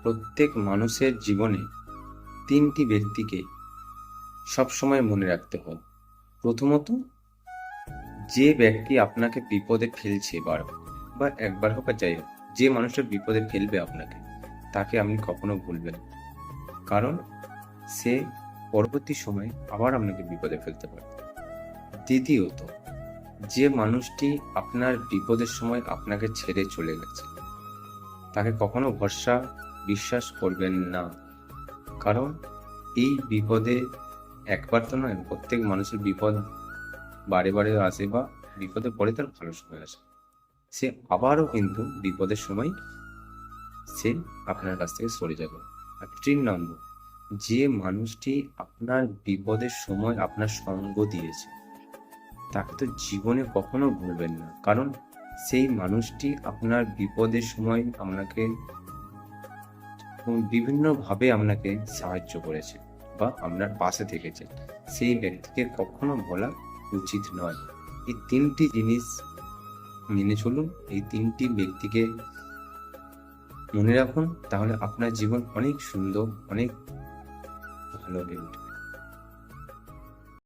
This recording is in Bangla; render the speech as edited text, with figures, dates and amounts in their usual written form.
প্রত্যেক মানুষের জীবনে ৩টি ব্যক্তিকে সবসময় মনে রাখতে হয়। প্রথমত, যে ব্যক্তি আপনাকে বিপদে ফেলছে বা একবার হোক আর যাই হোক, যে মানুষটা বিপদে ফেলবে আপনাকে, তাকে আপনি কখনো ভুলবেন না। কারণ সে পরবর্তী সময়ে আবার আপনাকে বিপদে ফেলতে পারে। দ্বিতীয়ত, যে মানুষটি আপনার বিপদের সময় আপনাকে ছেড়ে চলে গেছে, তাকে কখনো বিশ্বাস করবেন না। কারণ এই বিপদে একবার তো নয়, প্রত্যেক মানুষের বিপদ বারে বারে আসে বা বিপদে পড়ে তার ভালো সময় আসে। সে আবারও কিন্তু বিপদের সময় সে আপনার কাছ থেকে সরে যাবে। আর ৩ নম্বর, যে মানুষটি আপনার বিপদের সময় আপনার সঙ্গ দিয়েছে, তাকে তো জীবনে কখনো ভুলবেন না। কারণ সেই মানুষটি আপনার বিপদের সময় আপনাকে বিভিন্নভাবে আপনাকে সাহায্য করেছে বা আপনার পাশে থেকেছে। সেই ব্যক্তিকে কখনো ভোলা উচিত নয়। এই ৩টি জিনিস মেনে চলুন, এই ৩টি ব্যক্তিকে মনে রাখুন, তাহলে আপনার জীবন অনেক সুন্দর, অনেক ভালো হয়ে উঠবে।